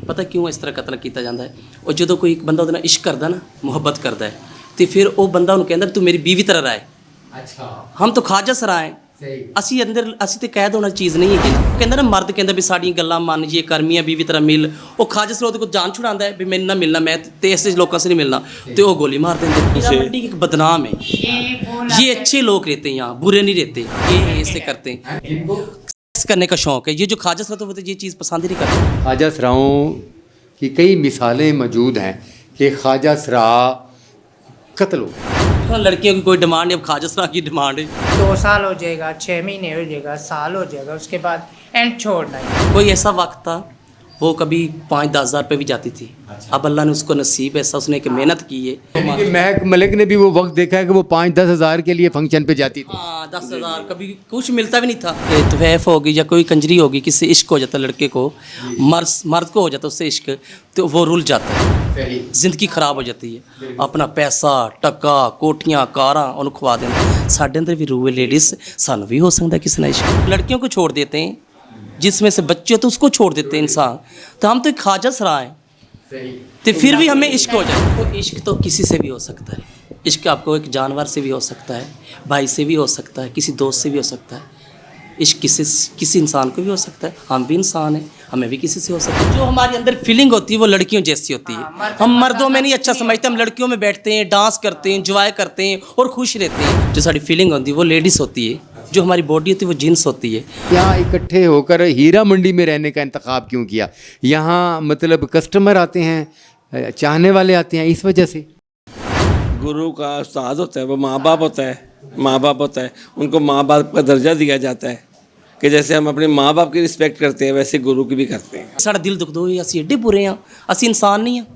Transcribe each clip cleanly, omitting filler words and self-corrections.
पता क्यों इस तरह कत्ल किया जाता है? और जो कोई एक बंदा ਉਹਦੇ ਨਾਲ ਇਸ਼ਕ ਕਰਦਾ ਨਾ, ਮੁਹੱਬਤ ਕਰਦਾ ਹੈ, ਤੇ ਫਿਰ ਉਹ ਬੰਦਾ ਉਹਨੂੰ ਕਹਿੰਦਾ ਤੂੰ ਮੇਰੀ बीवी तरह रहा है। अच्छा, हम तो ਖਾਜਾ ਸਰਾ ਹੈ, ਅਸੀਂ ਅੰਦਰ ਅਸੀਂ ਤੇ ਕੈਦ ਹੋਣਾ ਚੀਜ਼ ਨਹੀਂ ਹੈਗੀ ਨਾ। ਕਹਿੰਦਾ ਨਾ ਮਰਦ ਕਹਿੰਦਾ ਵੀ ਸਾਡੀਆਂ ਗੱਲਾਂ ਮੰਨ ਜੇ ਕਰਮੀਆਂ ਬੀਵੀ ਤਰ੍ਹਾਂ ਮਿਲ, ਉਹ ਖਾਜਾ ਸਰਾ ਉਹਦੇ ਕੋਲ ਜਾਨ ਛੁਡਾਉਂਦਾ ਹੈ ਵੀ ਮੈਨੂੰ ਨਾ ਮਿਲਣਾ, ਮੈਂ ਤੇ ऐसे लोगों से नहीं मिलना, ਤੇ ਉਹ ਗੋਲੀ ਮਾਰ ਦਿੰਦੇ। हीरा मंडी एक बदनाम है, ये अच्छे लोग रहते हैं यहाँ, बुरे नहीं रहते, ये ऐसे करते हैं, करने का शौक है। ये जो खाजा सरा तो वो तो ये चीज़ पसंद ही नहीं करते। ख्वाजा सराओं की कई मिसालें मौजूद हैं कि ख्वाजा सरा कत्ल हो गए। लड़कियों की कोई डिमांड नहीं, अब खाजा सरा की डिमांड है। 2 साल हो जाएगा, 6 महीने हो जाएगा, साल हो जाएगा, उसके बाद एंड छोड़ना है। कोई ऐसा वक्त था वो कभी 5-10 हज़ार पे भी जाती थी। अब अल्लाह ने उसको नसीब ऐसा, उसने एक मेहनत की है। यानी कि महक मलिक ने भी वो वक्त देखा है कि वो 5-10 हज़ार के लिए फंक्शन पे जाती थी। हाँ, 10 हज़ार कभी कुछ मिलता भी नहीं था। तवैफ होगी या कोई कंजरी होगी, किससे इश्क हो जाता लड़के को, मर्द को हो जाता उससे इश्क, तो वो रुल जाता है, ज़िंदगी ख़राब हो जाती है। अपना पैसा टक्का कोठियाँ कारां उन्होंने खुआ देना। साढ़े अंदर भी रूए लेडीज़, सानू भी हो सकता है किसी ने इश्क। लड़कियों को छोड़ देते हैं, जिसमें से बच्चे तो उसको छोड़ देते हैं इंसान। तो हम तो एक खाजा सरा हैं, तो फिर भी हमें इश्क हो जाए। तो इश्क तो किसी से भी हो सकता है। इश्क आपको एक जानवर से भी हो सकता है, भाई से भी हो सकता है, किसी दोस्त से भी हो सकता है। इश्क किसी इंसान को भी हो सकता है। हम भी इंसान हैं, हमें भी किसी से हो सकता है। जो हमारे अंदर फीलिंग होती है वो लड़कियों जैसी होती है। हम मर्दों में नहीं अच्छा समझते, हम लड़कियों में बैठते हैं, डांस करते हैं, इंजॉय करते हैं और खुश रहते हैं। जो सारी फीलिंग होती है वो लेडीज़ होती है, जो हमारी बॉडी होती है वो जीन्स होती है। यहाँ इकट्ठे होकर हीरा मंडी में रहने का इंतखाब क्यों किया? यहाँ मतलब कस्टमर आते हैं, चाहने वाले आते हैं, इस वजह से। गुरु का उस्ताद होता है, वो माँ बाप होता है, माँ बाप होता है, उनको माँ बाप का दर्जा दिया जाता है कि जैसे हम अपने माँ बाप की रिस्पेक्ट करते हैं वैसे गुरु की भी करते हैं। साड़ा दिल दुख दो, असी एडे बुरे हैं, असी इंसान नहीं हैं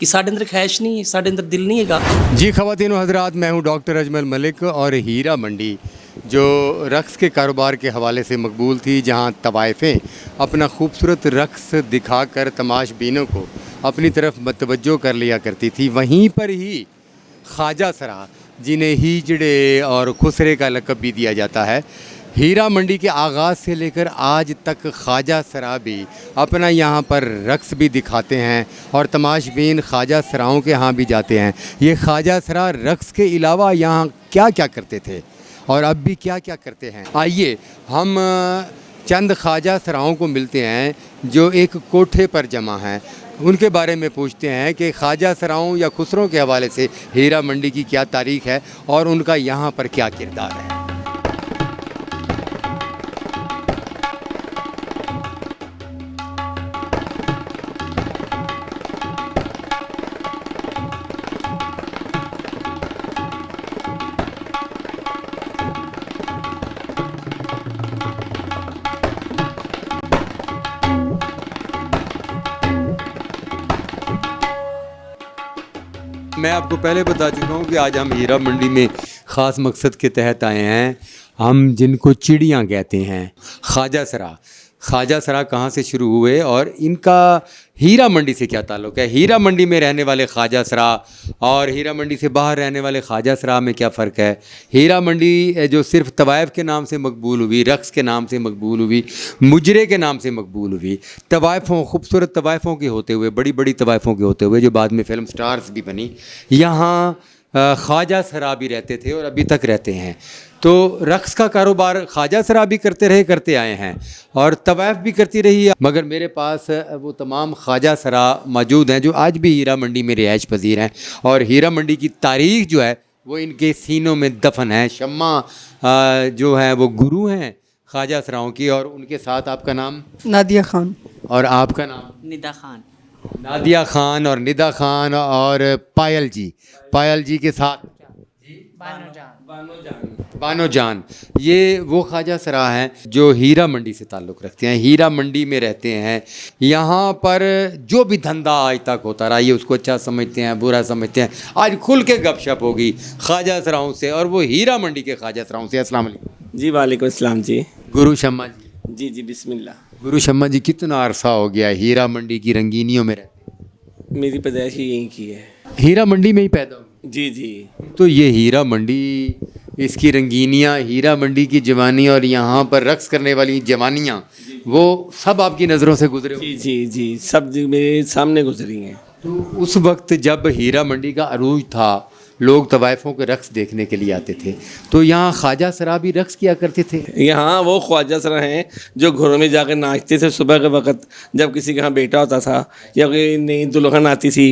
कि साढ़े अंदर ख्वाहिश नहीं है, साढ़े अंदर दिल नहीं है। जी ख़वातीन व हज़रात, मैं हूँ डॉक्टर अजमल मलिक। और हीरा मंडी जो रक़्स के कारोबार के हवाले से मकबूल थी, जहाँ तवाइफ़ें अपना खूबसूरत रक़्स दिखाकर तमाशबीनों को अपनी तरफ मतवज्जो कर लिया करती थी, वहीं पर ही ख्वाजा सरा, जिन्हें हीजड़े और खुसरे का लक़ब भी दिया जाता है, हीरा मंडी के आगाज़ से लेकर आज तक ख्वाजा सरा भी अपना यहाँ पर रक़्स भी दिखाते हैं और तमाशबीन ख्वाजा सराओं के यहाँ भी जाते हैं। ये ख्वाजा सरा रक़्स के अलावा यहाँ क्या क्या करते थे और अब भी क्या क्या करते हैं, आइए हम चंद ख्वाजा सराओं को मिलते हैं जो एक कोठे पर जमा हैं। उनके बारे में पूछते हैं कि ख्वाजा सराओं या खुसरों के हवाले से हीरा मंडी की क्या तारीख़ है और उनका यहाँ पर क्या किरदार है। मैं आपको पहले बता चुका हूँ कि आज हम हीरा मंडी में ख़ास मकसद के तहत आए हैं, हम जिनको चिड़ियाँ कहते हैं। ख्वाजा सरा कहाँ से शुरू हुए और इनका हीरा मंडी से क्या ताल्लुक़ है? हीरा मंडी में रहने वाले ख्वाजा सरा और हीरा मंडी से बाहर रहने वाले ख्वाजा सरा में क्या फ़र्क है? हीरा मंडी जो सिर्फ तवाइफ़ के नाम से मकबूल हुई, रक़्स के नाम से मकबूल हुई, मुजरे के नाम से मकबूल हुई, तवाइफ़ों, खूबसूरत तवाइफ़ों के होते हुए, बड़ी बड़ी तवाइफ़ों के होते हुए जो बाद में फ़िल्म स्टार्स भी बनी, यहाँ ख्वाजा सरा भी रहते थे और अभी तक रहते हैं। तो रक़्स का कारोबार ख्वाजा सरा भी करते आए हैं और तवाइफ़ भी करती रही है। मगर मेरे पास वो तमाम ख्वाजा सरा मौजूद हैं जो आज भी हीरा मंडी में रिहाइश पजीर हैं और हीरा मंडी की तारीख़ जो है वो इनके सीनों में दफन है। शम्मा जो है वो गुरु हैं ख्वाजा सराओं की। और उनके साथ आपका नाम? नादिया खान। और आपका नाम? निदा खान। नादिया खान और निदा खान और पायल जी के साथ बानो जान। ये वो ख्वाजा सरा हैं जो हीरा मंडी से ताल्लुक़ रखते हैं, हीरा मंडी में रहते हैं। यहाँ पर जो भी धंधा आज तक होता रहा, ये उसको अच्छा समझते हैं, बुरा समझते हैं। आज खुल के गपशप होगी ख्वाजा सराओं से और वो हीरा मंडी के ख्वाजा सराओं से। अस्सलाम वालेकुम। जी वालेकुम अस्सलाम जी। गुरु शम्मा जी। जी बिस्मिल्लाह। गुरु शम्मा जी, कितना अरसा हो गया हीरा मंडी की रंगीनियों में रहते? मेरी पैदाइश ही यहीं की है। हीरा मंडी में ही पैदा हुई? जी। तो ये हीरा मंडी, इसकी रंगीनियाँ, हीरा मंडी की जवानी और यहाँ पर रक़्स करने वाली जवानियाँ, वो सब आपकी नज़रों से गुजरे होंगे। जी जी जी, सब मेरे सामने गुजरी हैं। तो उस वक्त जब हीरा मंडी का अरूज था, लोग तवाइफों के रक्स देखने के लिए आते थे, तो यहाँ ख्वाजा सरा भी रक्स किया करते थे। यहाँ वो ख्वाजा सरा हैं जो घरों में जाकर नाचते थे सुबह के वक्त, जब किसी के यहाँ बेटा होता था या कोई नई दुल्हन आती थी,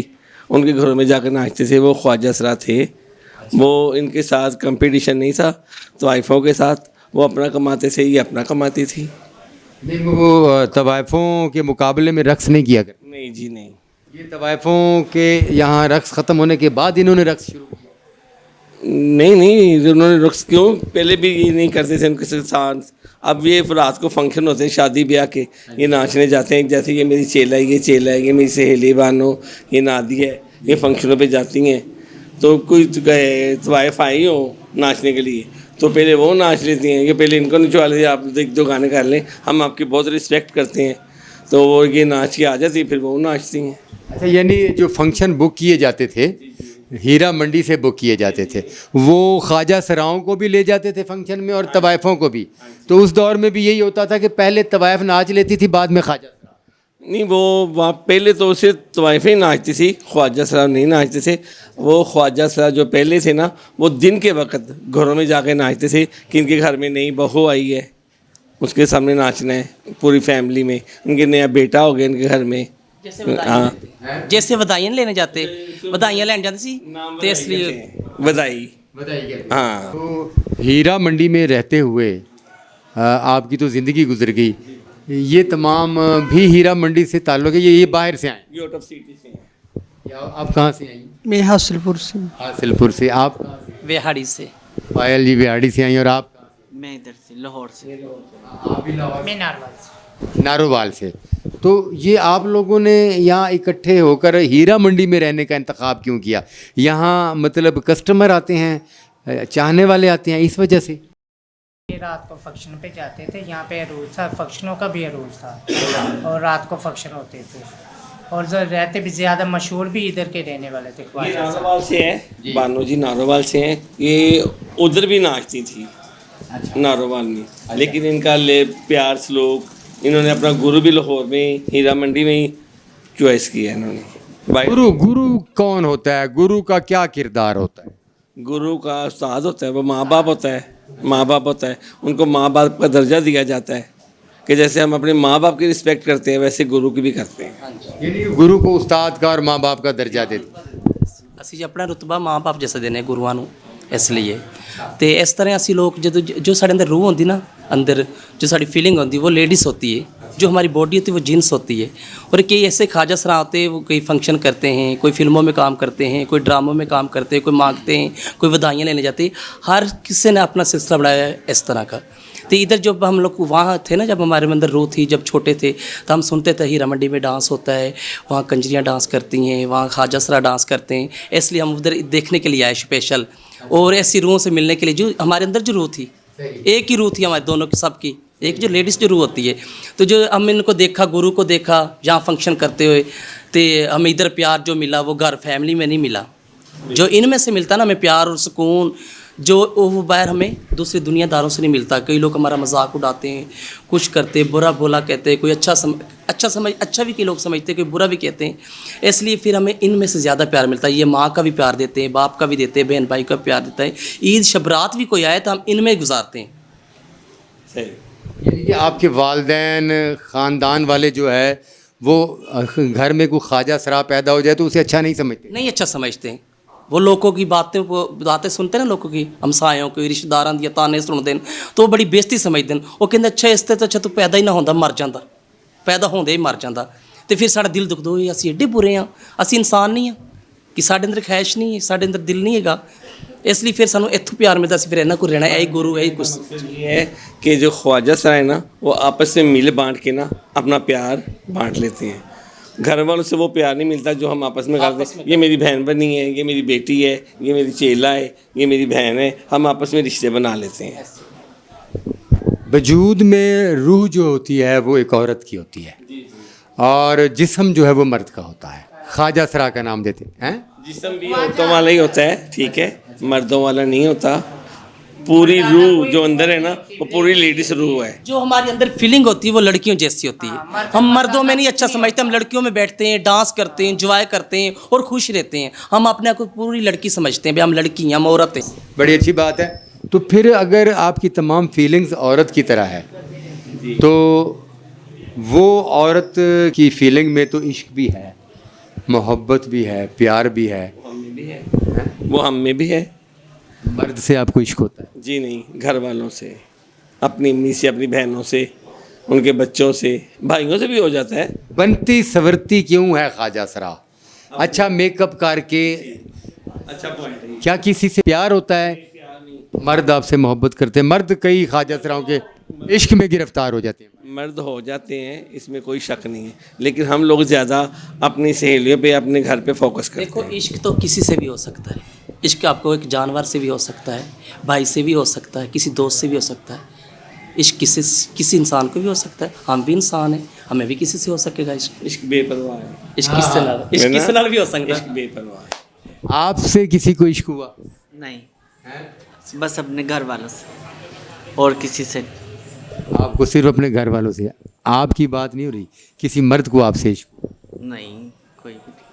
उनके घरों में जाकर नाचते थे, वो ख्वाजा सरा थे। वो इनके साथ कंपटीशन नहीं था, तवाइफों के साथ वो अपना कमाते थे, ये अपना कमाती थी। नहीं, वो तवाइफों के मुकाबले में रक्स नहीं किया करते। नहीं जी नहीं, ये तवाइफों के यहाँ रक्स ख़त्म होने के बाद इन्होंने रक्स शुरू किया। नहीं उन्होंने रक्स क्यों, पहले भी ये नहीं करते थे उनके साथ। अब ये रात को फंक्शन होते हैं शादी ब्याह के, ये नाचने जाते हैं, जैसे ये मेरी चेला है, ये चेला है, ये मेरी सहेली बानो, ये नादी है, ये फंक्शनों पे जाती हैं। तो कोई तवाइफ आई हो नाचने के लिए तो पहले वो नाच लेती हैं, ये पहले इनको निचवा लेती हैं, आप एक दो गाने कर लें, हम आपकी बहुत रिस्पेक्ट करते हैं, तो वो ये नाच के आ जाती फिर वो नाचती हैं। अच्छा, यानी जो फंक्शन बुक किए जाते थे, हीरा मंडी से बुक किए जाते थे, वो ख्वाजा सराओं को भी ले जाते थे फंक्शन में और तवाइफों को भी। तो उस दौर में भी यही होता था कि पहले तवाइफ नाच लेती थी, बाद में ख्वाजा। नहीं, वो वहाँ पहले तो सिर्फ तवाइफें ही नाचती थी, ख्वाजा सरा नहीं नाचते थे। वो ख्वाजा सरा जो पहले थे ना, वो दिन के वक्त घरों में जाकर नाचते थे कि इनके घर में नई बहू आई है, उसके सामने नाचना है पूरी फैमिली में, इनके नया बेटा हो गया इनके घर में। जैसे बधाइयाँ लेने जाते, बधाइयाँ लेने जाते सी, तो इसलिए बधाई। हाँ, तो हीरा मंडी में रहते हुए आपकी तो ज़िंदगी गुजर गई, ये तमाम भी हीरा मंडी से ताल्लुक़ है, ये बाहर से आए? ये आउट ऑफ सिटी से हैं। आप कहाँ से आई? मैं हासिलपुर से। हासिलपुर से। आप कहाँ से? वेहाड़ी से। पायल जी बिहाड़ी से आई, और आप? मैं इधर से लाहौर से। आप भी लाहौर मैं नारवाल से। नारोवाल से। तो ये आप लोगों ने यहाँ इकट्ठे होकर हीरा मंडी में रहने का इंतखाब क्यों किया? यहाँ मतलब कस्टमर आते हैं, चाहने वाले आते हैं, इस वजह से? ये रात को फंक्शन पे जाते थे, यहाँ पे अरूज था, फंक्शनों का भी अरूज था और रात को फंक्शन होते थे, और जो रहते भी ज़्यादा मशहूर भी इधर के रहने वाले थे। ये नारोवाल से है, बानो जी नारोवाल से हैं, ये उधर भी नाचती थी नारोवाल में, लेकिन इनका ले प्यार सलूक, इन्होंने अपना गुरु भी लाहौर में हीरा मंडी में ही चॉइस किया इन्होंने। गुरु कौन होता है? गुरु का क्या किरदार होता है? गुरु का उस्ताद होता है, वो माँ बाप होता है, माँ बाप होता है, उनको माँ बाप का दर्जा दिया जाता है कि जैसे हम अपने माँ बाप की रिस्पेक्ट करते हैं वैसे गुरु की भी करते हैं। यानी गुरु को उस्ताद का और माँ बाप का दर्जा देते। ਅਸੀਂ ਆਪਣਾ ਰੁਤਬਾ ਮਾਂ-ਬਾਪ ਜਿਹਾ ਦਿੰਦੇ ਗੁਰੂਆਂ ਨੂੰ, ਇਸ ਲਈ ਤੇ ਇਸ ਤਰ੍ਹਾਂ ਅਸੀਂ ਲੋਕ ਜਦੋਂ जो साढ़े अंदर रूह होती ना, अंदर जो साड़ी फीलिंग होती है वो लेडीज़ होती है, जो हमारी बॉडी होती है वो जीन्स होती है। और कई ऐसे ख्वाजा सरा होते हैं, वो कई फंक्शन करते हैं, कोई फिल्मों में काम करते हैं, कोई ड्रामों में काम करते हैं, कोई मांगते हैं, कोई बधाइयाँ लेने जाते हैं। हर किसी ने अपना सिलसिला बनाया है इस तरह का। तो इधर जब हम लोग वहाँ थे ना, जब हमारे अंदर रूह थी, जब छोटे थे तो हम सुनते थे हीरा मंडी में डांस होता है, वहाँ कंजरियाँ डांस करती हैं, वहाँ ख्वाजा सरा डांस करते हैं, इसलिए हम उधर देखने के लिए आए स्पेशल। और ऐसी रूहों से मिलने के लिए जो हमारे अंदर जो रूह थी, एक ही रूह थी हमारे दोनों की, सबकी एक जो लेडीज़ जो रूह होती है। तो जो हम इनको देखा, गुरु को देखा जहाँ फंक्शन करते हुए, तो हमें इधर प्यार जो मिला वो घर फैमिली में नहीं मिला, जो इनमें से मिलता ना हमें प्यार और सुकून, जो वो बाहर हमें दूसरी दुनियादारों से नहीं मिलता। कई लोग हमारा मजाक उड़ाते हैं, कुछ करते, बुरा भला कहते हैं, कोई अच्छा भी कई लोग समझते हैं, कोई बुरा भी कहते हैं। इसलिए फिर हमें इनमें से ज़्यादा प्यार मिलता है। ये माँ का भी प्यार देते हैं, बाप का भी देते हैं, बहन भाई का प्यार देता है। ईद शबरात भी कोई आए तो हम इनमें गुजारते हैं। सही। यानी कि आपके वालदैन ख़ानदान वाले जो है वो घर में कोई ख्वाजा सरा पैदा हो जाए तो उसे अच्छा नहीं समझते? नहीं अच्छा समझते हैं वो। लोगों की बातें सुनते हैं ना, लोगों की, हमसायों की, रिश्तेदारों दी ताने सुनते हैं तो वो बड़ी बेइज्जती समझते हैं। वो कहते अच्छा इस तो अच्छा तू पैदा ही ना होंदा, मर जाता, पैदा होंदे ही मर जाता। तो फिर साਡਾ दिल दुखदा होए ਅਸੀਂ एडे बुरे हाँ, ਅਸੀਂ इंसान नहीं हाँ कि साढ़े अंदर ख्वाहिश नहीं है, साढ़े अंदर दिल नहीं हैगा। इसलिए फिर सानू इत्थों प्यार मिलता, फिर इन्हों को रहना, यही गुरु यही कुछ। ये है कि जो ख्वाजा सरा है ना, वो आपस में मिल बांट के ना अपना प्यार बांट लेते हैं। घर वालों से वो प्यार नहीं मिलता जो हम आपस में करते हैं। ये मेरी बहन बनी है, ये मेरी बेटी है, ये मेरी चेला है, ये मेरी बहन है, हम आपस में रिश्ते बना लेते हैं। वजूद में रूह जो होती है वो एक औरत की होती है और जिस्म जो है वो मर्द का होता है। ख्वाजा सरा का नाम देते हैं। जिस्म भी औरतों वाला ही होता है, ठीक है, मर्दों वाला नहीं होता। पूरी रूह जो अंदर है ना वो पूरी लेडीज रूह है। जो हमारे अंदर फीलिंग होती है वो लड़कियों जैसी होती है। हम मर्दों में नहीं अच्छा समझते, हम लड़कियों में बैठते हैं, डांस करते हैं, एंजॉय करते हैं और खुश रहते हैं। हम अपने आप को पूरी लड़की समझते हैं, भाई हम लड़की हैं, हम औरत हैं। बड़ी अच्छी बात है। तो फिर अगर आपकी तमाम फीलिंग्स औरत की तरह है तो वो औरत की फीलिंग में तो इश्क भी है, मोहब्बत भी है, प्यार भी है। वो हम में भी है। मर्द से आपको इश्क होता है? जी नहीं, घर वालों से, अपनी अम्मी से, अपनी बहनों से, उनके बच्चों से, भाइयों से भी हो जाता है। बनती सवरती क्यों है ख्वाजा सरा, अच्छा मेकअप करके, अच्छा पॉइंट है। क्या किसी से प्यार होता है? मर्द आपसे मोहब्बत करते हैं, मर्द कई ख्वाजा सराओं के इश्क में गिरफ्तार हो जाते हैं। मर्द हो जाते हैं, इसमें कोई शक नहीं है, लेकिन हम लोग ज़्यादा अपनी सहेलियों पे, अपने घर पे फोकस करते देखो हैं। इश्क तो किसी से भी हो सकता है। इश्क आपको एक जानवर से भी हो सकता है, भाई से भी हो सकता है, किसी दोस्त से भी हो सकता है। इश्क किसी इंसान को भी हो सकता है। हम भी इंसान हैं, हमें भी किसी से हो सकेगा इश्क। इश्क बेपरवाह है। इश्क किससे नाल भी हो सकता इश्क है। बेपरवाह है। आपसे किसी को इश्क हुआ? नहीं, बस अपने घर वालों से और किसी से नहीं। आपको सिर्फ अपने घर वालों से? आपकी बात नहीं हो रही, किसी मर्द को आपसे इश्क हुआ? नहीं, कोई भी नहीं।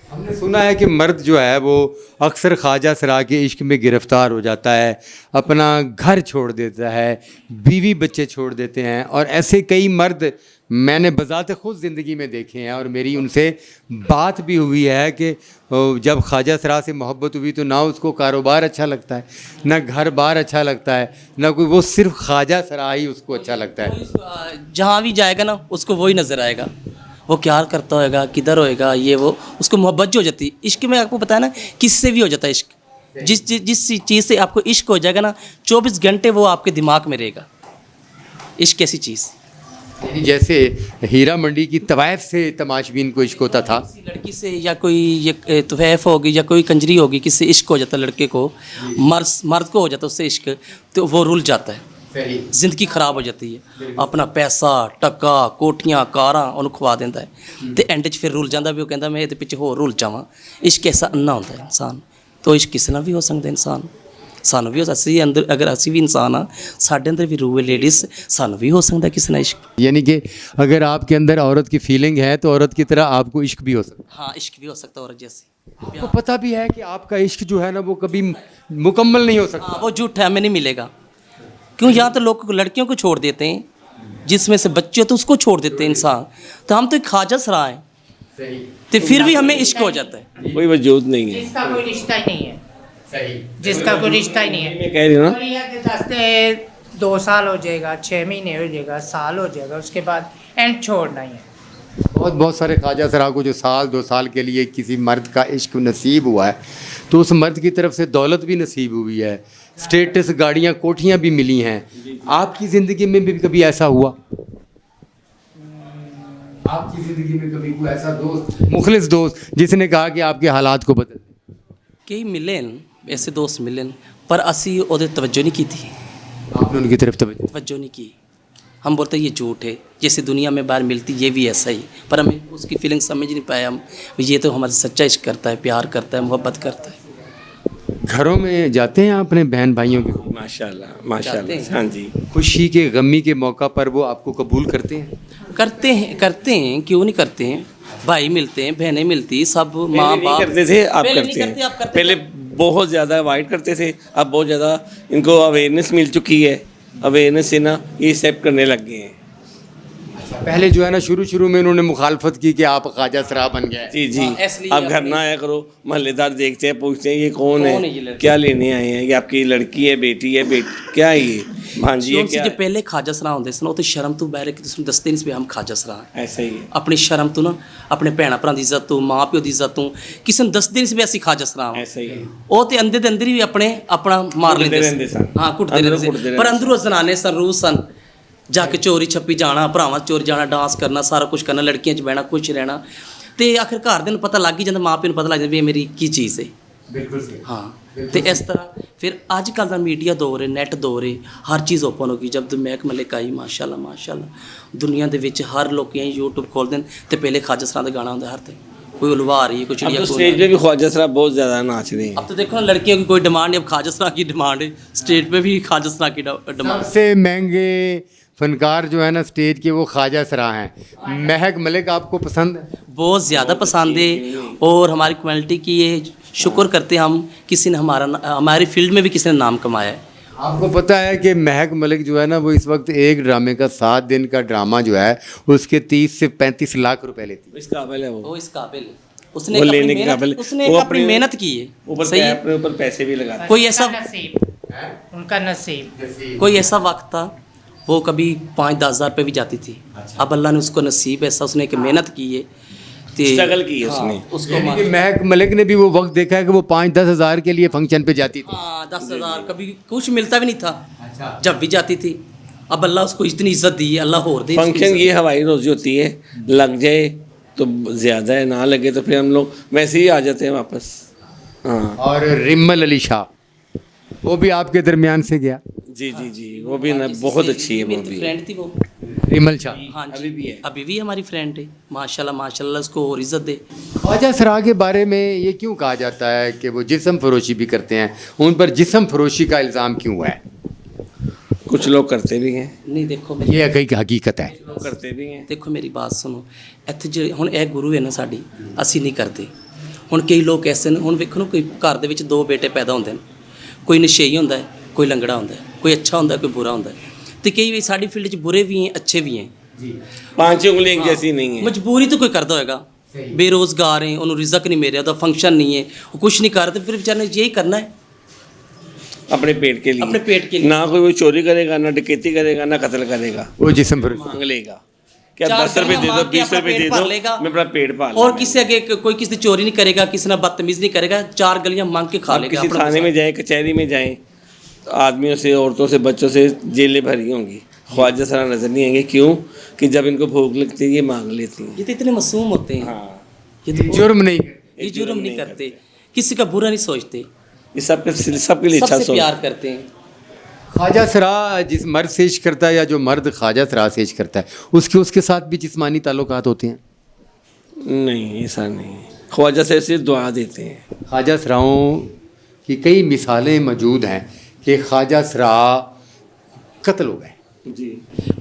हमने सुना है कि मर्द जो है वो अक्सर ख्वाजा सरा के इश्क में गिरफ्तार हो जाता है, अपना घर छोड़ देता है, बीवी बच्चे छोड़ देते हैं। और ऐसे कई मर्द मैंने बज़ात खुद ज़िंदगी में देखे हैं और मेरी उनसे बात भी हुई है कि जब ख्वाजा सरा से मोहब्बत हुई तो ना उसको कारोबार अच्छा लगता है, ना घर बार अच्छा लगता है, ना कोई, वो सिर्फ ख्वाजा सरा ही उसको अच्छा लगता है। जहाँ भी जाएगा ना उसको वही नज़र आएगा, वो क्या करता होएगा, किधर होएगा, ये वो, उसको मोहब्बत जो हो जाती है। इश्क में आपको पता है ना किससे भी हो जाता है इश्क। जिस चीज़ से आपको इश्क हो जाएगा ना 24 घंटे वो आपके दिमाग में रहेगा। इश्क ऐसी चीज़। यानी जैसे हीरा मंडी की तवायफ से तमाशबीन को इश्क होता था, किसी लड़की से या कोई ये तुफैफ होगी या कोई कंजरी होगी, किससे इश्क हो जाता है लड़के को, मर्द को हो जाता है उससे इश्क, तो वो रुल जाता है, जिंदगी खराब हो जाती है। अपना पैसा टक्का कोठियां कारां ਉਹਨੂੰ ਖਵਾ ਦਿੰਦਾ ਹੈ ਤੇ ਐਂਡ 'ਚ ਫਿਰ ਰੁਲ ਜਾਂਦਾ ਵੀ ਉਹ ਕਹਿੰਦਾ ਮੈਂ ਇਹਦੇ ਪਿੱਛੇ ਹੋਰ ਰੁਲ ਜਾਵਾਂ। ਇਸ਼ਕ ਐਸਾ ਅੰਨਾ ਹੁੰਦਾ ਹੈ ਇਨਸਾਨ, तो इश्क किसी ਨਾਲ ਵੀ ਹੋ ਸਕਦਾ ਇਨਸਾਨ, ਸਾਨੂੰ ਵੀ ਅਸੀਂ ਅੰਦਰ, ਅਗਰ ਅਸੀਂ ਵੀ ਇਨਸਾਨ ਆ ਸਾਡੇ ਅੰਦਰ ਵੀ ਰੂਹ ਹੈ ਲੇਡੀਜ਼, ਸਾਨੂੰ ਵੀ ਹੋ ਸਕਦਾ ਕਿਸੇ ਨਾਲ इश्क। यानी कि अगर आपके अंदर औरत की फीलिंग है तो औरत की तरह आपको इश्क भी हो सकता है। हाँ इश्क भी हो सकता है औरत जैसी। आपको पता भी है कि आपका इश्क जो है ना वो कभी मुकम्मल नहीं हो सकता। हाँ वो झूठ है, हमें नहीं मिलेगा। क्यों यहाँ तो लोग लड़कियों को छोड़ देते हैं, जिसमें से बच्चे तो उसको छोड़ देते हैं इंसान। तो हम तो एक ख्वाजा सरा हैं तो फिर भी हमें इश्क हो जाता है। कोई वजूद नहीं है, जिसका कोई रिश्ता ही नहीं है, जिसका कोई रिश्ता ही नहीं है। मैं कह रही हूँ ना, और ये कि 2 साल हो जाएगा, 6 महीने हो जाएगा, साल हो जाएगा, उसके बाद एंड छोड़ना ही है। बहुत सारे ख्वाजा सरा को जो 1-2 साल के लिए किसी मर्द का इश्क नसीब हुआ है तो उस मर्द की तरफ से दौलत भी नसीब हुई है, स्टेटस, गाड़ियाँ, कोठियाँ भी मिली हैं। आपकी ज़िंदगी में भी कभी ऐसा हुआ? आपकी ज़िंदगी में कभी कोई ऐसा दोस्त, मुखलिस दोस्त, जिसने कहा कि आपके हालात को बदल दे? कई मिले ऐसे दोस्त मिले पर असी ਉਹਦੇ तवज्जो नहीं की थी। आपने उनकी तरफ तवज्जो नहीं की। हम बोलते ये झूठ है, जैसे दुनिया में बाहर मिलती ये भी ऐसा ही, पर हमें उसकी फीलिंग समझ नहीं पाया हम, ये तो हमारे सच्चा इश्क करता है, प्यार करता है, मोहब्बत करता है। घरों में जाते हैं अपने बहन भाइयों के, माशाल्लाह जाते माशाल्लाह, हैं। हाँ जी। खुशी के गमी के मौका पर वो आपको कबूल करते हैं? करते हैं क्यों नहीं करते हैं। भाई मिलते हैं, बहनें मिलती, सब माँ पहले नहीं बाप करते थे, आप पहले करते नहीं करते, आप हैं। करते पहले बहुत ज़्यादा अवॉइड करते थे, अब बहुत ज़्यादा इनको अवेयरनेस मिल चुकी है, अवेयरनेस से ना ये एक्सेप्ट करने लग गए हैं। पहले जो है ना शुरू में उन्होंने मुखालफत की कि आप ख्वाजा सरा बन गए। जी जी, इसलिए आप घर ना आया करो, मोहल्लेदार देखते हैं, पूछते हैं ये कौन कौन है है, ये लड़की? क्या लेने आए हैं, ये आपकी लड़की है, बेटी है, क्या है ये भांजी है, जो क्या जो है? पहले खाजा सरा होंगे सन, तो शर्म तो बहरे कि तुम दसते नहीं हम खाजा सरा हैं। ऐसा ही है, अपनी शर्म तो ना अपने भैन भरा की इज्जत तो, माँ प्यो की इज्जत तो किसी ने दसते नहीं असी खाजा सरा हाँ। ऐसा ही है। ਉਹ ਤੇ ਅੰਦਰ ਦੇ ਅੰਦਰ ਹੀ ਆਪਣੇ ਆਪਣਾ ਮਾਰ ਕੁੱਟਦੇ ਲੈਂਦੇ ਰਹਿੰਦੇ ਸਨ। ਹਾਂ ਕੁੱਟਦੇ ਅੰਦਰੋਂ ਰਹਿੰਦੇ ਕੁੱਟਦੇ ਸੀ। ਪਰ ਰਹਿੰਦੇ ਅੰਦਰੋਂ ਜ਼ਨਾਨੇ ਸਨ, ਰੂਹ ਸਨ, ਜਾ ਕੇ ਚੋਰੀ ਛੱਪੀ ਜਾਣਾ, ਭਰਾਵਾਂ ਚੋਰੀ ਜਾਣਾ, ਡਾਂਸ ਕਰਨਾ, ਸਾਰਾ ਕੁਝ ਕਰਨਾ, ਲੜਕੀਆਂ 'ਚ ਬਹਿਣਾ, ਖੁਸ਼ ਰਹਿਣਾ। ਤੇ ਆਖਿਰ ਘਰ ਦੇ ਨੂੰ ਪਤਾ ਲੱਗ ਹੀ ਜਾਂਦਾ, ਮਾਂ ਪਿਓ ਨੂੰ ਪਤਾ ਲੱਗ ਜਾਂਦਾ ਵੀ ਇਹ ਮੇਰੀ ਕੀ ਚੀਜ਼ ਹੈ। बिल्कुल सही। हाँ तो इस तरह फिर अजकल का मीडिया दौर है, नैट दौर है, हर चीज़ ओपन होगी। जब महक मलिक आई माशाल्लाह दुनिया के विच हर लोग यूट्यूब खोलते हैं तो पहले खाजा सरा का गाना होंगे हर ते कोई उलवा आ रही है, कोई अब चिड़िया तो को स्टेज पे भी ख्वाजा सरा बहुत ज़्यादा नाच रहे हैं। अब तो देखो ना, लड़कियों की कोई डिमांड नहीं, अब ख्वाजा सरा की डिमांड है, स्टेज पे भी ख्वाजा सरा की डिमांड। सबसे महंगे फनकार जो है ना स्टेज के, वो ख्वाजा सरा हैं। महक मलिक आपको पसंद है? बहुत ज़्यादा पसंद है, और हमारी कम्युनिटी की ये शुक्र करते हैं हम, किसी ने हमारी फील्ड में भी किसी ने नाम कमाया है। आपको पता है कि महक मलिक जो है ना, वो इस वक्त एक ड्रामे का 7 दिन का ड्रामा जो है उसके 30 से 35 लाख रुपए लेती है। इस काबिल है वो वो इस काबिल है, उसने वो अपनी लेने के मेहनत- काबिल, उसने वो अपनी मेहनत की है, ऊपर सही है। अपने ऊपर पैसे भी लगाते हैं। कोई ऐसा उनका नसीब। कोई ऐसा वक्त था वो कभी 5-10 हज़ार रुपये भी जाती थी। अब अल्लाह ने उसको नसीब ऐसा, उसने एक मेहनत की है, स्ट्रगल की है उसने। उसको यानी कि महक मलिक ने भी वो वक्त देखा है कि वो 5-10 हज़ार के लिए फंक्शन पे जाती थी। 10,000 कभी कुछ मिलता भी नहीं था जब भी जाती थी। अब अल्लाह उसको इतनी इज्जत दी है, अल्लाह और दे उसको फंक्शन इज्जत। ये हवाई रोजी होती है, लग जाए तो ज़्यादा है, ना लगे तो फिर हम लोग वैसे ही आ जाते हैं वापस। हाँ और रिम्मल अली शाह, वो भी आपके दरमियान से गया। जी जी जी, वो भी ना बहुत अच्छी है, वो मेरी भी फ्रेंड थी वो। रिमल शाह हाँ जी, अभी भी है। अभी भी हमारी फ्रेंड है, माशाल्लाह माशाल्लाह, उसको और इज्जत दे। ख्वाजा सरा के बारे में ये क्यों कहा जाता है कि वो जिस्म फरोशी भी करते हैं? उन पर जिस्म फरोशी का इल्ज़ाम क्यों है? कुछ लोग करते भी हैं, नहीं देखो मेरी ये कई हकीकत है। लोग करते भी हैं। ਦੇਖੋ ਮੇਰੀ ਬਾਤ ਸੁਣੋ, ਇੱਥੇ ਜਿਹੜੇ ਹੁਣ ਇਹ ਗੁਰੂ ਹੈ ਨਾ ਸਾਡੀ, ਅਸੀਂ ਨਹੀਂ ਕਰਦੇ। ਹੁਣ ਕਈ ਲੋਕ ਐਸੇ ਨੇ, ਹੁਣ ਵੇਖੋ ਨਾ, ਕੋਈ ਘਰ ਦੇ ਵਿੱਚ 2 ਬੇਟੇ ਪੈਦਾ ਹੁੰਦੇ ਨੇ, ਕੋਈ ਨਸ਼ੇਈ ਹੁੰਦਾ ਹੈ, ਕੋਈ ਲੰਗੜਾ ਹੁੰਦਾ ਹੈ, ਕੋਈ ਅੱਛਾ ਹੁੰਦਾ ਹੈ, ਕੋਈ ਬੁਰਾ ਹੁੰਦਾ ਹੈ। ਤੇ ਕਈ ਵੀ ਸਾਡੀ ਫੀਲਡ 'ਚ ਬੁਰੇ ਵੀ ਹੈ, ਅੱਛੇ ਵੀ ਹੈ। 5 उंगली एक जैसी नहीं है। ਮਜਬੂਰੀ ਤੋਂ ਕੋਈ ਕਰਦਾ ਹੋਏਗਾ, ਬੇਰੋਜ਼ਗਾਰ ਹੈ, ਉਹਨੂੰ ਰਿਜ਼ਕ ਨਹੀਂ ਮਿਲ ਰਿਹਾ, ਉਹਦਾ ਫੰਕਸ਼ਨ ਨਹੀਂ ਹੈ, ਉਹ ਕੁਝ ਨਹੀਂ ਕਰ, ਤੇ ਫਿਰ ਵਿਚਾਰੇ ਨੇ यही करना है अपने पेट के लिए, अपने पेट के लिए। ना कोई वो चोरी करेगा, ना डकैती करेगा, ना कत्ल करेगा, वो जिस्म फरोशी। मांग लेगा। क्या 4 10 रुपए दे दो, मांग के 20 अपना रुपए पेट दे भर दो, लेगा। मैं अपना पेट पाल और लूँगा। किसी आगे कोई किसी से चोरी नहीं करेगा, किसी ना बदतमीज़ नहीं करेगा, 4 गलियां मांग के खा आप लेगा किसी अपना थाने में जाएं, कचहरी में जाएं, तो आदमियों से, औरतों से, बच्चों से जेलें भरी होंगी, ख्वाजा सरा नजर नहीं आएंगे। क्यों? कि जब इनको भूख लगती है ये मांग लेती हैं। ये तो इतने मासूम होते हैं, हाँ, ये तो जुर्म नहीं करते। ये जुर्म नहीं करते, किसी का बुरा नहीं सोचते, ये सबके लिए अच्छा सबसे सोच। प्यार करते हैं। ख्वाजा सरा जिस मर्द से इश्क करता है, या जो मर्द ख्वाजा सरा से इश्क करता है, उसके साथ भी जिस्मानी ताल्लुकात होते हैं? नहीं, ऐसा नहीं है। ख्वाजा से सिर्फ दुआ देते हैं। ख्वाजा सराओं की कई मिसालें मौजूद हैं कि ख्वाजा सरा कत्ल हो गए। जी,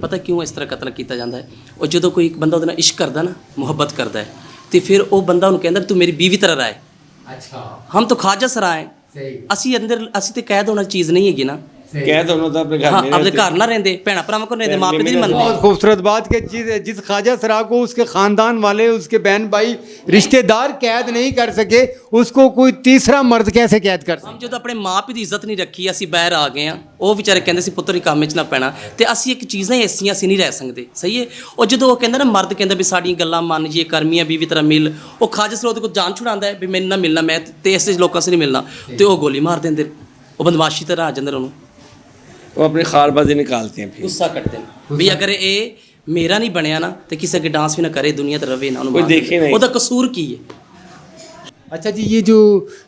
पता क्यों इस तरह कत्ल किया जाता है? और जो कोई एक बंदा ਉਹਦੇ ਨਾਲ इश्क करता ना, मुहब्बत करता है, तो फिर वो बंदा ਉਹਨੂੰ ਕਹਿੰਦਾ तू मेरी बीवी तरह रहा है। अच्छा, हम तो ख्वाजा सरा हैं, सही ਅਸੀਂ ਅੰਦਰ, ਅਸੀਂ ਤੇ ਕੈਦ ਹੋਣਾ ਚੀਜ਼ ਨਹੀਂ ਹੈਗੀ ਨਾ। कह दोनों तो अपने घर हाँ, में अपने रहते हैं। घर ना रहते, भैन भरावां को रहते, माँ पे नहीं बहुत मनते। खूबसूरत बात कि जिस ख्वाजा सरा को उसके ख़ानदान वाले, उसके बहन भाई, रिश्तेदार कैद नहीं कर सके, उसको कोई तीसरा मर्द कैसे कैद कर हम सके? ਜਦੋਂ ਆਪਣੇ ਮਾਂ ਪਿਓ ਦੀ ਇੱਜ਼ਤ ਨਹੀਂ ਰੱਖੀ, ਅਸੀਂ ਬਾਹਰ ਆ ਗਏ ਆ, ਉਹ ਵਿਚਾਰੇ ਕਹਿੰਦੇ ਸੀ ਪੁੱਤਰ ਹੀ ਕੰਮ ਵਿੱਚ ਨਾ ਪੈਣਾ, ਤੇ ਅਸੀਂ ਇੱਕ ਚੀਜ਼ਾਂ ਐਸੀਆਂ ਅਸੀਂ ਨਹੀਂ ਰਹਿ ਸਕਦੇ, ਸਹੀ ਹੈ। ਉਹ ਜਦੋਂ ਉਹ ਕਹਿੰਦਾ ਨਾ, ਮਰਦ ਕਹਿੰਦਾ ਵੀ ਸਾਡੀਆਂ ਗੱਲਾਂ ਮੰਨ, ਜੇ ਕਰਮੀਆਂ ਬੀਵੀ ਤਰ੍ਹਾਂ ਮਿਲ, ਉਹ ਖ਼ਾਜਾ ਸਰਾ ਉਹਦੇ ਕੋਲ ਜਾਨ ਛੁਡਾਉਂਦਾ ਹੈ ਵੀ ਮੈਨੂੰ ਨਾ ਮਿਲਣਾ, ਮੈਂ ਤੇ ਐਸੇ ਲੋਕਾਂ ਸੇ ਨਹੀਂ ਮਿਲਣਾ, ਤੇ ਉਹ ਗੋਲੀ ਮਾਰ ਦਿੰਦੇ, ਉਹ ਬਦਮਾਸ਼ੀ ਤਰ੍ਹਾਂ ਆ ਜਾਂਦੇ ਉਹਨੂੰ, वो अपनी खारबाजी निकालते हैं। फिर ਗੁੱਸਾ ਕੱਢਦੇ ਨੇ ਵੀ ਅਗਰ ਇਹ ਮੇਰਾ ਨਹੀਂ ਬਣਿਆ ਨਾ, ਤੇ ਕਿਸੇ ਅੱਗੇ ਡਾਂਸ ਵੀ ਨਾ ਕਰੇ, ਦੁਨੀਆ ਤੇ ਰਵੇ ਨਾ, ਉਹਨੂੰ ਕੋਈ ਮਾਰ ਦੇਖੇ ਦਿੰਦੇ। ਨਹੀਂ। ਉਹਦਾ ਕਸੂਰ ਕੀ ਹੈ? अच्छा जी, ये जो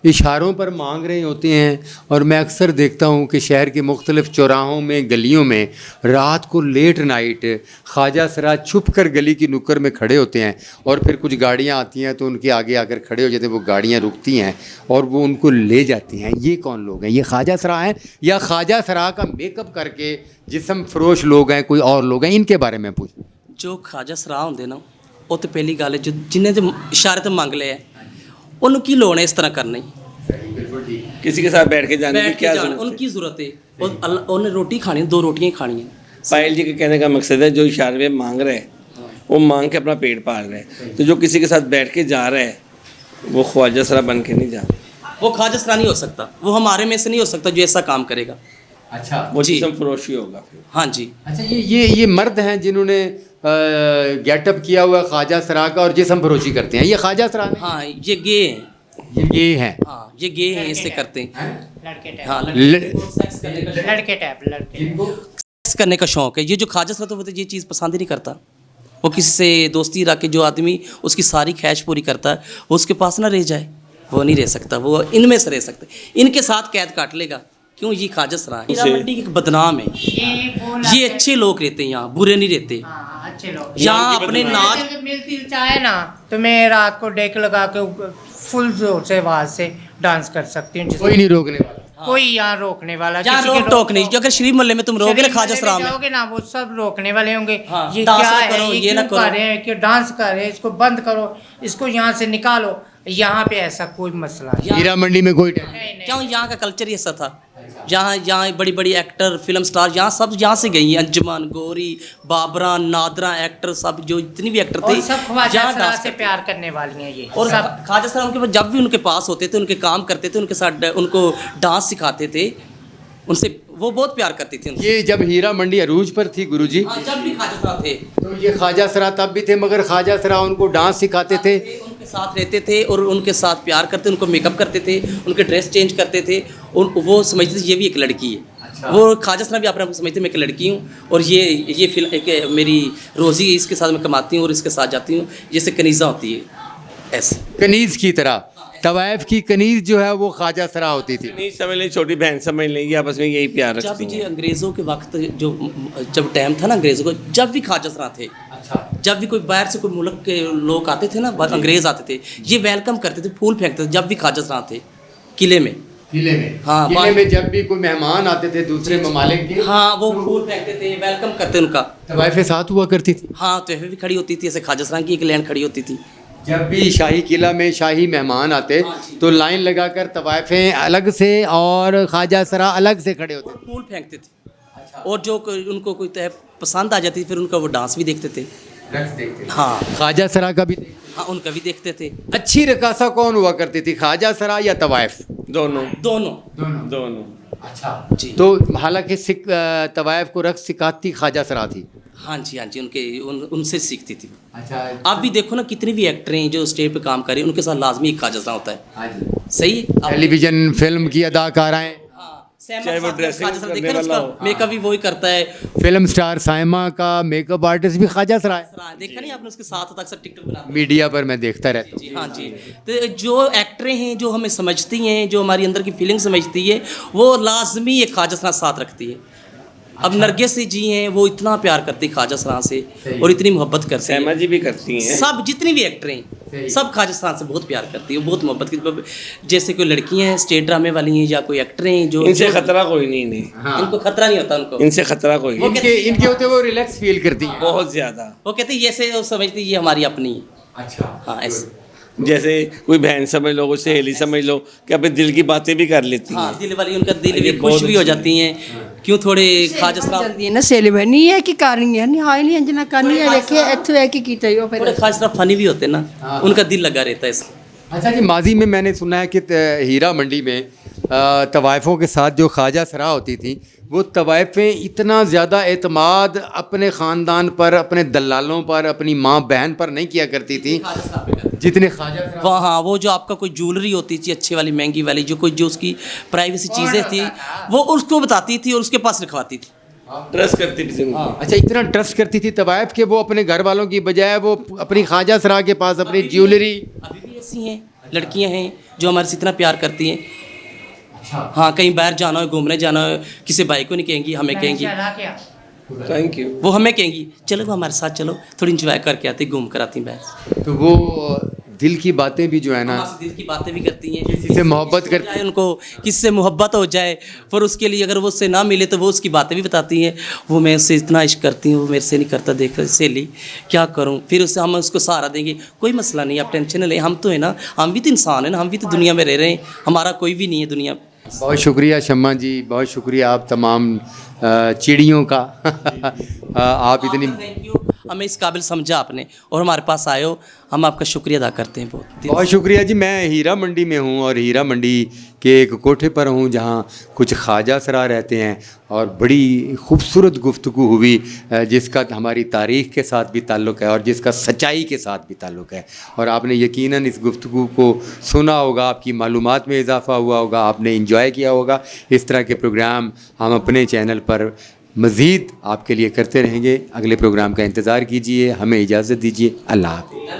इशारों पर मांग रहे होते हैं, और मैं अक्सर देखता हूँ कि शहर के मुख्तलिफ़ चौराहों में, गलियों में रात को लेट नाइट ख्वाजा सरा छुप कर गली की नुक्कड़ में खड़े होते हैं, और फिर कुछ गाड़ियाँ आती हैं तो उनके आगे आकर खड़े हो जाते हैं, वो गाड़ियाँ रुकती हैं और वो उनको ले जाती हैं। ये कौन लोग हैं? ये ख्वाजा सरा हैं, या ख्वाजा सरा का मेकअप करके जिस्म फरोश लोग हैं, कोई और लोग हैं? इनके बारे में पूछ। ਜੋ ख्वाजा सरा ਹੁੰਦੇ ਨਾ, ਉਹ ਤੇ ਪਹਿਲੀ ਗੱਲ ਹੈ, ਜਿੰਨੇ ਤੇ ਇਸ਼ਾਰੇ ਤੇ ਮੰਗ ਲਿਆ, ਉਹਨੂੰ ਕੀ ਲੋੜ ਹੈ ਇਸ ਤਰ੍ਹਾਂ ਕਰਨੀ? किसी के साथ बैठ के जाने की बैठ के क्या जान, जरूरत ਉਹਨੂੰ है? ਕੀ ਜ਼ਰੂਰਤ ਹੈ? ਉਹਨੇ ਰੋਟੀ ਖਾਣੀ, 2 रोटियां ही खानी है। पायल जी के कहने का मकसद है, जो इशारे में मांग रहा है वो मांग के अपना पेट पाल रहा है, तो जो किसी के साथ बैठ के जा रहा है वो ख्वाजा सरा बन के नहीं जा रहा, वो ख्वाजा सरा नहीं हो सकता, वो हमारे में से नहीं हो सकता जो ऐसा काम करेगा। अच्छा वो जी। जिस्म फरोशी होगा फिर। हाँ जी, अच्छा, ये मर्द हैं जिन्होंने गेटअप किया हुआ ख्वाजा सरा का और जिस्म फरोशी करते हैं, ये ख्वाजा सरा नहीं? हाँ ये गे हैं, ये हैं। हाँ ये गे हैं, ऐसे करते हैं। लड़के टाइप, हाँ, सेक्स करने का लड़के टाइप, लड़के। सेक्स करने का शौक है। ये जो ख्वाजा सरा होता है, ये चीज़ पसंद ही नहीं करता। वो किसी से दोस्ती रख के जो आदमी उसकी सारी ख्वाहिश पूरी करता है, वो उसके पास ना रह जाए, वो नहीं रह सकता, वो इनमें से रह सकता है। इनके साथ कैद काट लेगा क्यों ये ख्वाजा सरा हीरा मंडी एक बदनाम है। ये अच्छे लोग रहते हैं यहाँ, बुरे नहीं रहते। हाँ, अच्छे लोग यहाँ अपने नाच मिलती चाहे ना तो मैं रात को डेक लगा के फुल जोर से आवाज से डांस कर सकती हूँ। कोई नहीं रोकने वाला। कोई यहाँ रोकने वाला यहाँ किसी के रोक टोक नहीं। जो अगर शरीफ मोहल्ले में तुम रोगे ना ख्वाजा सरा में, जाओगे ना वो सब रोकने वाले होंगे। हाँ, ये डांस क्या ना है, करो, ये ये ना क्यों करो। कर रहे हैं, कि डांस कर रहे हैं, इसको बंद करो, इसको यहाँ से निकालो। यहाँ पे ऐसा कोई मसला नहीं। हीरा मंडी में कोई टेंशन नहीं, नहीं। क्यों यहाँ का कल्चर ही ऐसा था। यहाँ बड़ी बड़ी एक्टर फिल्म स्टार यहाँ सब यहाँ से गई हैं। अंजुमन, गौरी, बाबरा, नादरा एक्टर सब जो जितनी भी एक्टर और थे सब ख्वाजा यहाँ सरा डांस से करते प्यार करने वाली हैं ये और सब। ख्वाजा सरा उनके पास जब भी उनके पास होते थे, उनके काम करते थे, उनके साथ उनको डांस सिखाते थे, उनसे वो बहुत प्यार करती थी उनसे। ये जब हीरा मंडी अरूज पर थी गुरुजी, हाँ, जब भी ख्वाजा सरा थे तो ये ख्वाजा सरा तब भी थे, मगर ख्वाजा सरा उनको डांस सिखाते थे। उनके साथ रहते थे और उनके साथ प्यार करते, उनको मेकअप करते थे, उनके ड्रेस चेंज करते थे। और वो समझते थे ये भी एक लड़की है। वो ख्वाजा सरा भी अपने आप को समझते मैं एक लड़की हूँ और ये फिल्म एक मेरी रोज़ी इसके साथ मैं कमाती हूँ और इसके साथ जाती हूँ, जैसे कनीज़ा होती है ऐसे। कनीज की तरह तवाइफ की कनीज जो है वो ख्वाजा सरा होती थी। नहीं समझ लें, छोटी बहन समझ लें, ये आपस में यही प्यार जब रखती जी हैं। अंग्रेज़ों के वक्त जब टाइम था ना अंग्रेज़ों को, जब भी ख्वाजा सरा थे, जब भी कोई बाहर से कोई मुल्क के लोग आते थे ना, अंग्रेज़ आते थे, ये वेलकम करते थे, फूल फेंकते थे। जब भी ख्वाजा सरा थे किले में, किले में, हाँ, किले में जब भी कोई मेहमान आते थे दूसरे ममालिक के, हाँ, वो फूल फेंकते थे, वेलकम करते उनका। तवाइफें साथ हुआ करती थी। हाँ, तो भी खड़ी होती थी, ऐसे ख्वाजा सरा की एक लाइन खड़ी होती थी। जब भी शाही किला में शाही मेहमान आते हाँ जी। तो लाइन लगाकर तवाइफें अलग से और ख्वाजा सरा अलग से खड़े होते फूल फेंकते थे और जो उनको कोई तय पसंद आ जाती फिर उनका वो डांस भी देखते थे। थे। हाँ, ख्वाजा सरा का भी। हाँ, उनका भी देखते थे। अच्छी रकासा कौन हुआ करती थी, ख्वाजा सरा या तवाइफ? दोनों दोनों दोनों। अच्छा जी। तो हालांकि तवाइफ को रक्स सिखाती ख्वाजा सरा थी। हाँ जी, हाँ जी, उनसे सीखती थी। अच्छा। आप भी देखो ना कितने भी एक्टर हैं जो स्टेज पे काम कर रहे हैं, उनके साथ लाजमी एक ख्वाजा सरा होता है। हाँ जी। सही है? आप- टेलीविजन फिल्म की अदाकाराएं, हाँ, सैम चाहे वो साहब का ड्रेसिंग ख्वाजा सरा करने देखा ना, वाला उसका मेकअप भी वही करता है। फिल्म स्टार साइमा का मेकअप आर्टिस्ट भी ख्वाजा सरा है। देखा नहीं आपने, उसके साथ होता अक्सर टिकटॉक बनाते हैं। मीडिया पर मैं देखता रहता हूँ। जी, हाँ जी। तो जो एक्टरें हैं जो हमें समझती हैं, जो हमारी अंदर की फीलिंग समझती है, वो लाजमी एक ख्वाजा सरा साथ रखती है। अब नरगिस जी हैं, वो इतना प्यार करती है ख्वाजा सरा से और इतनी मोहब्बत करती सैमा है। जी भी करती हैं। सब जितनी भी एक्टर हैं सब ख्वाजा सरा से बहुत प्यार करती है, बहुत मोहब्बत की। जैसे कोई लड़कियां हैं स्टेज ड्रामे वाली हैं या कोई एक्टर हैं जो इनसे खतरा कोई नहीं इन्हें, इनको खतरा नहीं होता उनको। इनसे खतरा कोई नहीं। इनके होते वो रिलैक्स फील करती हैं। बहुत ज़्यादा। वो कहते हैं जैसे वो समझती है ये हमारी अपनी है। अच्छा। हाँ, ऐसे। जैसे कोई बहन समझ लो, कोई सहेली समझ लो, कि अपने दिल की बातें भी कर लेती हैं। हाँ, दिल वाली उनका दिल ये भी खुश बहुत भी हो अच्छी जाती हैं। क्यों थोड़े ख्वाजा सरा ਜਲਦੀ ਹੈ ਨਾ ਸੇਲੀ ਬਣੀ ਹੈ ਕਿ ਕਰਨੀ ਹੈ ਨਹੀਂ ਹਾਈ ਨਹੀਂ ਅੰਜਨਾ ਕਰਨੀ ਹੈ ਦੇਖੇ ਇੱਥੋਂ ਹੈ ਕਿ ਕੀਤਾ ਹੀ ਉਹ थोड़े ਫਿਰ ख्वाजा सरा फनी भी होते हैं ना, उनका दिल लगा रहता है इसलिए। अच्छा जी, माजी में मैंने सुना है कि हीरा मंडी में तवाइफों के साथ जो ख्वाजा सरा होती थी, वो तवाइफें इतना ज़्यादा एतमाद अपने ख़ानदान पर, अपने दलालों पर, अपनी माँ बहन पर नहीं किया करती थी जितने ख्वाजा सरा। वहाँ हाँ, वो जो आपका कोई ज्वेलरी होती थी अच्छी वाली महंगी वाली, जो उसकी प्राइवेसी चीज़ें थी, वो उसको बताती थी और उसके पास लिखवाती थी। ट्रस्ट करती थी उनको। अच्छा, इतना ट्रस्ट करती थी तवाइफ के वो अपने घर वालों की बजाय वो अपनी ख्वाजा सरा के पास अपनी ज्वेलरी। अभी भी ऐसी हैं लड़कियां हैं जो हमारे से इतना प्यार करती हैं। हाँ, कहीं बाहर जाना हो, घूमने जाना हो, किसी भाई को नहीं कहेंगी, हमें कहेंगी। Thank you. वो हमें कहेंगी चलो हमारे साथ चलो, थोड़ी इंजॉय करके आती, घूम कर आती बाहर। तो वो दिल की बातें भी जो है ना, हमारे दिल की बातें भी करती हैं। किसी से मोहब्बत करती चाहे उनको किससे मोहब्बत हो जाए, पर उसके लिए अगर वो उससे ना मिले तो वो उसकी बातें भी बताती हैं। वो मैं उससे इतना इश्क करती हूँ, वो मेरे से नहीं करता, देख सहेली क्या करूँ। फिर उससे हम उसको सहारा देंगे, कोई मसला नहीं, आप टेंशन न लें, हम तो है ना, हम भी तो इंसान है ना, हम भी तो दुनिया में रह रहे हैं, हमारा कोई भी नहीं है दुनिया में। बहुत शुक्रिया शम्मा जी, बहुत शुक्रिया आप तमाम चिड़ियों का आप इतनी थैंक यू, हमें इस काबिल समझा आपने और हमारे पास आए हो, हम आपका शुक्रिया अदा करते हैं बहुत। बहुत शुक्रिया जी। मैं हीरा मंडी में हूँ और हीरा मंडी के एक कोठे पर हूँ जहाँ कुछ ख्वाजा सरा रहते हैं और बड़ी खूबसूरत गुफ्तगू हुई जिसका हमारी तारीख़ के साथ भी ताल्लुक़ है और जिसका सच्चाई के साथ भी ताल्लुक़ है। और आपने यकीनन इस गुफ्तगू को सुना होगा, आपकी मालूमात में इजाफ़ा हुआ होगा, आपने इंजॉय किया होगा। इस तरह के प्रोग्राम हम अपने चैनल पर मज़ीद आपके लिए करते रहेंगे। अगले प्रोग्राम का इंतज़ार कीजिए, हमें इजाज़त दीजिए। अल्लाह हाफ़िज़।